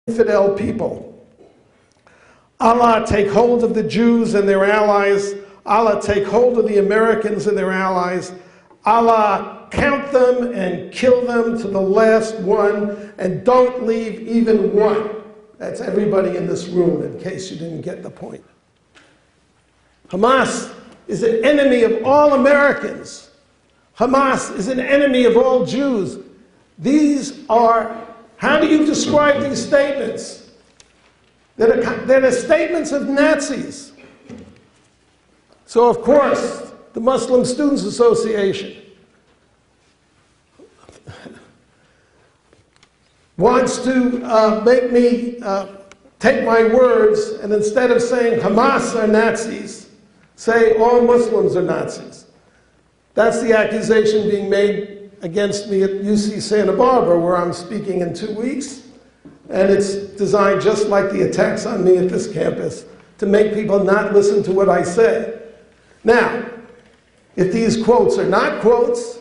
infidel people. Allah take hold of the Jews and their allies. Allah take hold of the Americans and their allies. Allah count them and kill them to the last one, and don't leave even one. That's everybody in this room, in case you didn't get the point. Hamas is an enemy of all Americans. Hamas is an enemy of all Jews. These are, how do you describe these statements? They're statements of Nazis. So, of course, the Muslim Students Association wants to make me take my words, and instead of saying Hamas are Nazis, say all Muslims are Nazis. That's the accusation being made against me at UC Santa Barbara, where I'm speaking in 2 weeks. And it's designed, just like the attacks on me at this campus, to make people not listen to what I say. Now, if these quotes are not quotes,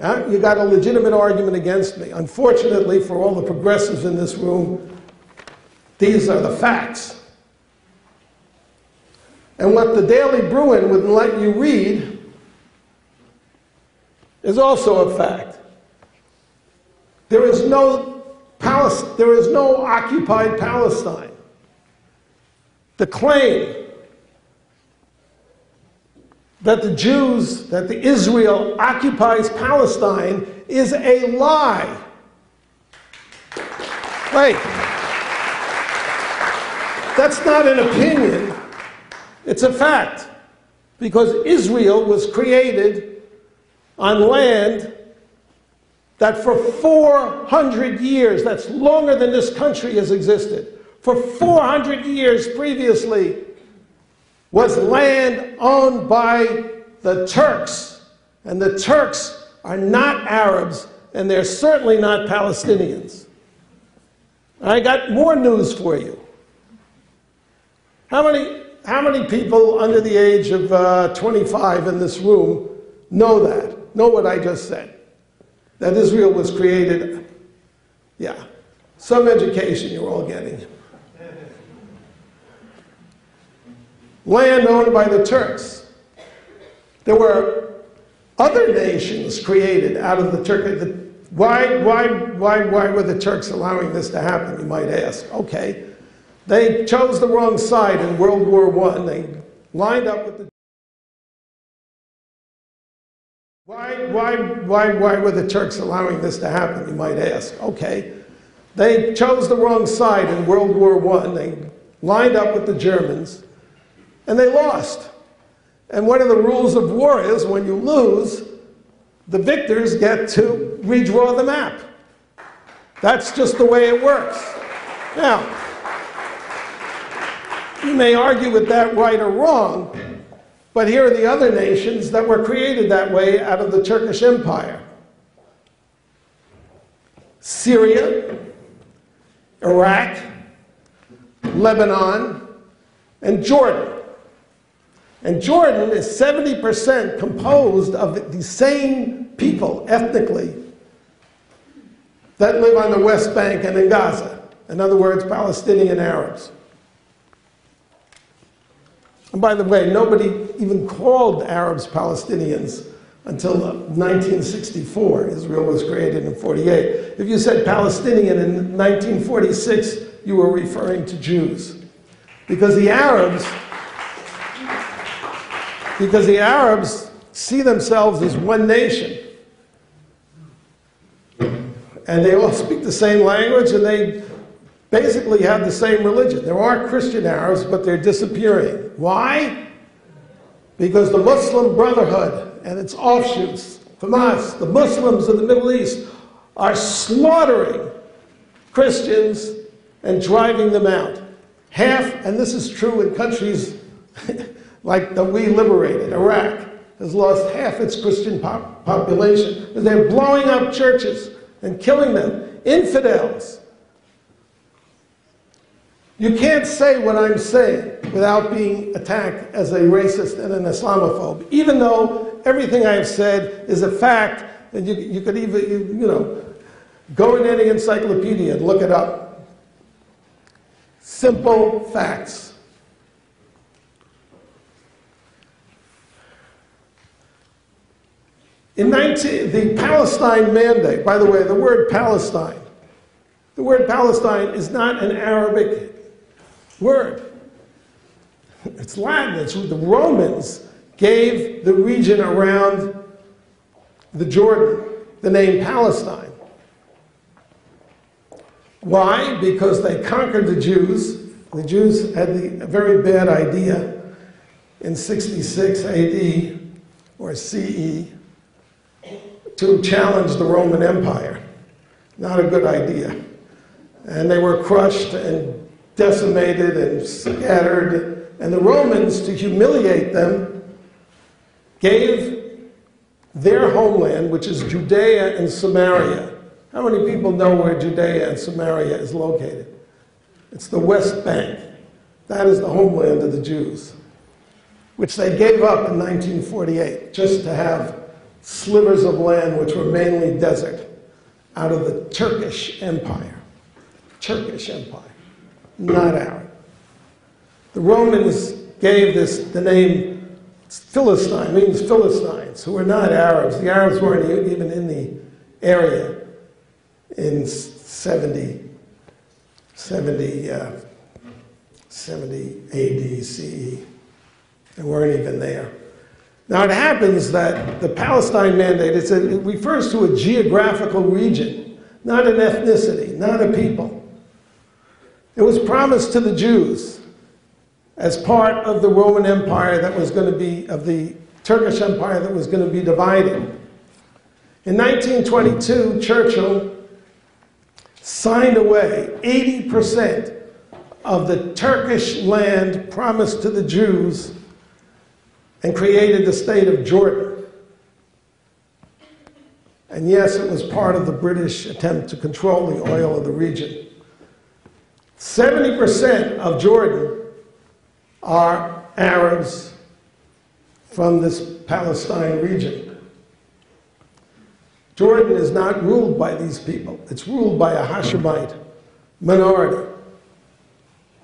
you got a legitimate argument against me. Unfortunately, for all the progressives in this room, these are the facts. And what the Daily Bruin wouldn't let you read is also a fact. There is no occupied Palestine. The claim that that Israel occupies Palestine is a lie. Wait. That's not an opinion. It's a fact. Because Israel was created on land that for 400 years, that's longer than this country has existed, for 400 years previously, was land owned by the Turks. And the Turks are not Arabs, and they're certainly not Palestinians. I got more news for you. How many people under the age of 25 in this room know what I just said? That Israel was created, yeah. Some education you're all getting. Land owned by the Turks. There were other nations created out of the Turks. Why were the Turks allowing this to happen, you might ask? Okay. They chose the wrong side in World War I. They lined up with the... Why were the Turks allowing this to happen, you might ask? Okay. They chose the wrong side in World War I. They lined up with the Germans, and they lost. And one of the rules of war is, when you lose, the victors get to redraw the map. That's just the way it works. Now, you may argue with that right or wrong, but here are the other nations that were created that way out of the Turkish Empire. Syria, Iraq, Lebanon, and Jordan. And Jordan is 70% composed of the same people, ethnically, that live on the West Bank and in Gaza. In other words, Palestinian Arabs. And by the way, nobody even called Arabs Palestinians until 1964. Israel was created in 48. If you said Palestinian in 1946, you were referring to Jews. Because the Arabs see themselves as one nation. And they all speak the same language, and they basically have the same religion. There are Christian Arabs, but they're disappearing. Why? Because the Muslim Brotherhood and its offshoots, Hamas, the Muslims of the Middle East, are slaughtering Christians and driving them out. Half, and this is true in countries like that we liberated, Iraq has lost half its Christian population. They're blowing up churches and killing them. Infidels. You can't say what I'm saying without being attacked as a racist and an Islamophobe, even though everything I have said is a fact, and you could even, go in any encyclopedia and look it up. Simple facts. The Palestine Mandate, by the way, the word Palestine is not an Arabic word. It's Latin. It's what the Romans gave the region around the Jordan the name Palestine. Why? Because they conquered the Jews. The Jews had a very bad idea in 66 AD or CE to challenge the Roman Empire. Not a good idea. And they were crushed and decimated and scattered. And the Romans, to humiliate them, gave their homeland, which is Judea and Samaria. How many people know where Judea and Samaria is located? It's the West Bank. That is the homeland of the Jews, which they gave up in 1948 just to have slivers of land which were mainly desert out of the Turkish Empire. Turkish Empire, not Arab. The Romans gave this the name Philistine, means Philistines, who were not Arabs. The Arabs weren't even in the area in 70 AD CE. They weren't even there. Now it happens that the Palestine Mandate, it refers to a geographical region, not an ethnicity, not a people. It was promised to the Jews as part of the Roman Empire that was going to be, of the Turkish Empire that was going to be divided. In 1922, Churchill signed away 80% of the Turkish land promised to the Jews and created the state of Jordan. And yes, it was part of the British attempt to control the oil of the region. 70% of Jordan are Arabs from this Palestine region. Jordan is not ruled by these people. It's ruled by a Hashemite minority.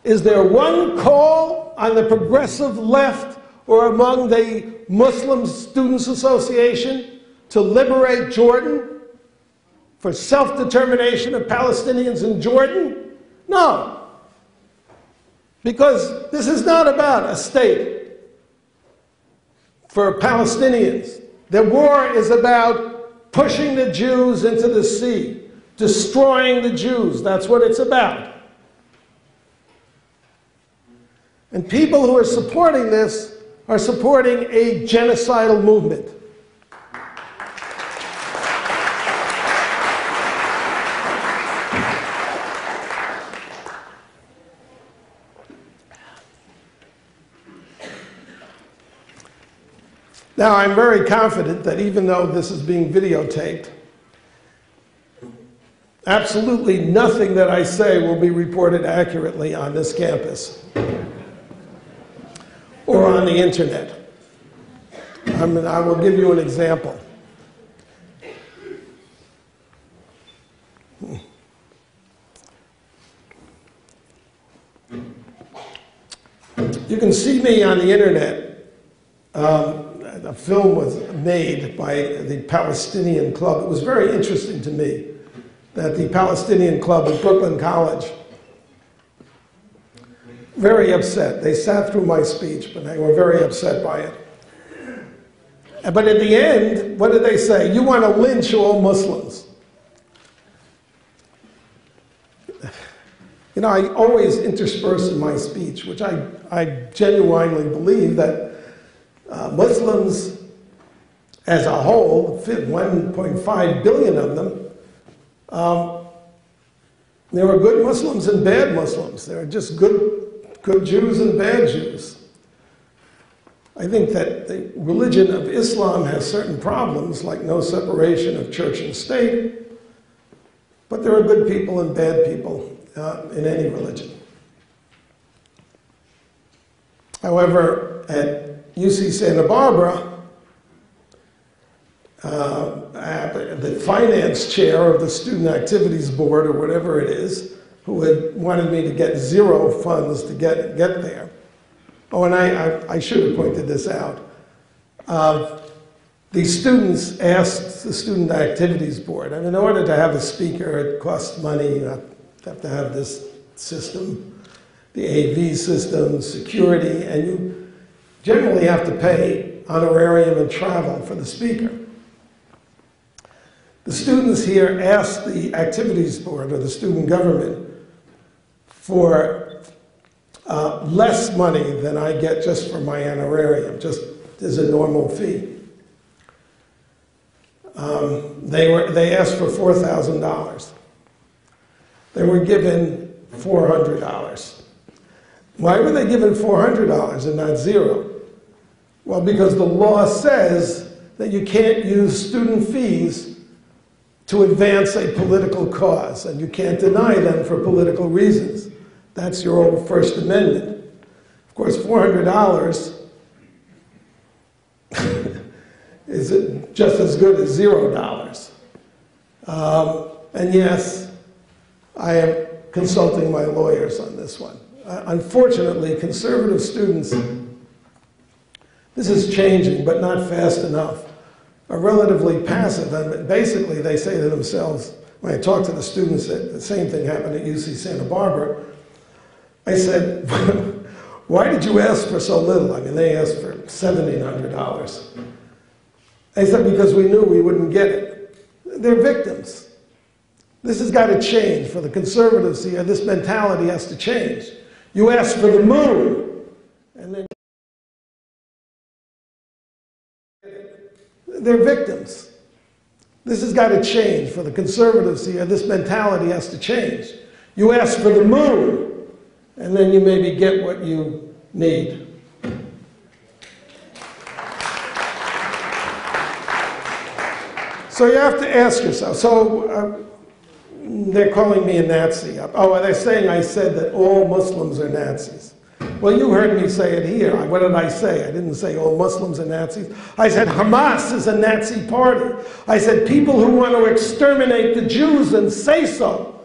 Is there one call on the progressive left or among the Muslim Students Association to liberate Jordan for self-determination of Palestinians in Jordan? No. Because this is not about a state for Palestinians. The war is about pushing the Jews into the sea, destroying the Jews. That's what it's about. And people who are supporting this are supporting a genocidal movement. Now, I'm very confident that even though this is being videotaped, absolutely nothing that I say will be reported accurately on this campus or on the internet. I will give you an example. You can see me on the internet. A film was made by the Palestinian Club. It was very interesting to me that the Palestinian Club at Brooklyn College, very upset. They sat through my speech, but they were very upset by it. But at the end, what did they say? You want to lynch all Muslims. You know, I always intersperse in my speech, which I genuinely believe that Muslims as a whole, 1.5 billion of them, there are good Muslims and bad Muslims. There are just good Jews and bad Jews. I think that the religion of Islam has certain problems, like no separation of church and state, but there are good people and bad people in any religion. However, at UC Santa Barbara, the finance chair of the Student Activities Board, or whatever it is, who had wanted me to get zero funds to get there. Oh, and I should have pointed this out. The students asked the Student Activities Board, I mean, in order to have a speaker, it costs money. You have to have this system, the AV system, security, and you generally have to pay honorarium and travel for the speaker. The students here asked the Activities Board, or the student government, for less money than I get just for my honorarium, just as a normal fee. They asked for $4,000. They were given $400. Why were they given $400 and not zero? Well, because the law says that you can't use student fees to advance a political cause, and you can't deny them for political reasons. That's your old First Amendment. Of course, $400 is just as good as $0. And yes, I am consulting my lawyers on this one. Unfortunately, conservative students, this is changing, but not fast enough, are relatively passive. And basically, they say to themselves, when I talk to the students, the same thing happened at UC Santa Barbara. I said, why did you ask for so little? I mean, they asked for $1,700. I said, because we knew we wouldn't get it. They're victims. This has got to change. For the conservatives here, this mentality has to change. You ask for the moon, and then they're victims. This has got to change. For the conservatives here, this mentality has to change. You ask for the moon, and then you maybe get what you need. So you have to ask yourself, they're calling me a Nazi. Oh, they're saying I said that all Muslims are Nazis. Well, you heard me say it here. What did I say? I didn't say all Muslims are Nazis. I said Hamas is a Nazi party. I said people who want to exterminate the Jews and say so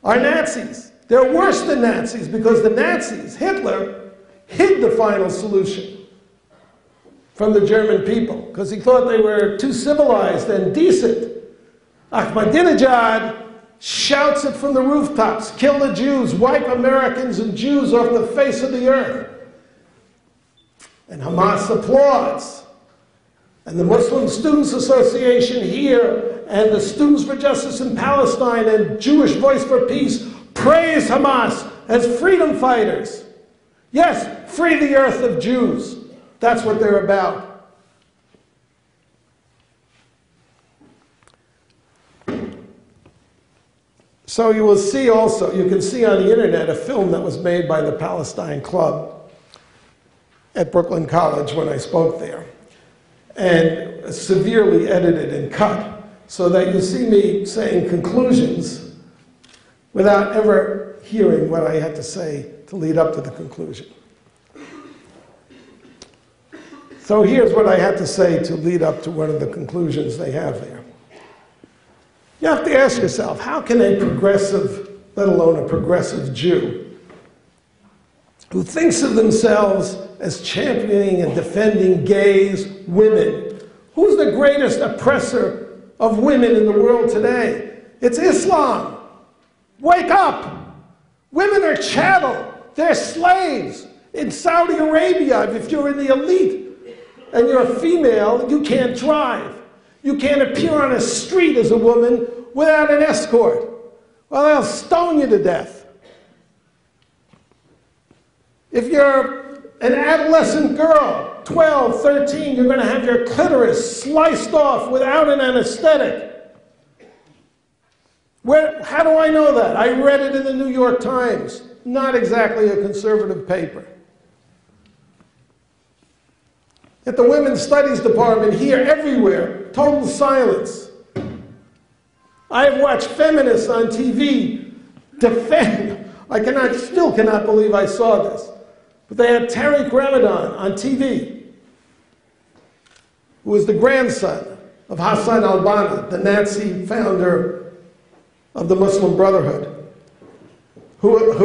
are Nazis. They're worse than Nazis because the Nazis, Hitler, hid the final solution from the German people because he thought they were too civilized and decent. Ahmadinejad shouts it from the rooftops, kill the Jews, wipe Americans and Jews off the face of the earth. And Hamas applauds. And the Muslim Students Association here and the Students for Justice in Palestine and Jewish Voice for Peace praise Hamas as freedom fighters. Yes, free the earth of Jews. That's what they're about. So you will see also, you can see on the internet a film that was made by the Palestine Club at Brooklyn College when I spoke there, and severely edited and cut so that you see me saying conclusions without ever hearing what I had to say to lead up to the conclusion. So here's what I had to say to lead up to one of the conclusions they have there. You have to ask yourself, how can a progressive, let alone a progressive Jew, who thinks of themselves as championing and defending gays, women, who's the greatest oppressor of women in the world today? It's Islam. Wake up. Women are chattel. They're slaves. In Saudi Arabia, if you're in the elite and you're a female, you can't drive. You can't appear on a street as a woman without an escort. Well, they'll stone you to death. If you're an adolescent girl, 12, 13, you're going to have your clitoris sliced off without an anesthetic. How do I know that? I read it in the New York Times, not exactly a conservative paper. At the Women's Studies Department here, everywhere, total silence. I have watched feminists on TV defend, I still cannot believe I saw this, but they had Tariq Ramadan on TV, who was the grandson of Hassan al-Banna, the Nazi founder of the Muslim Brotherhood. who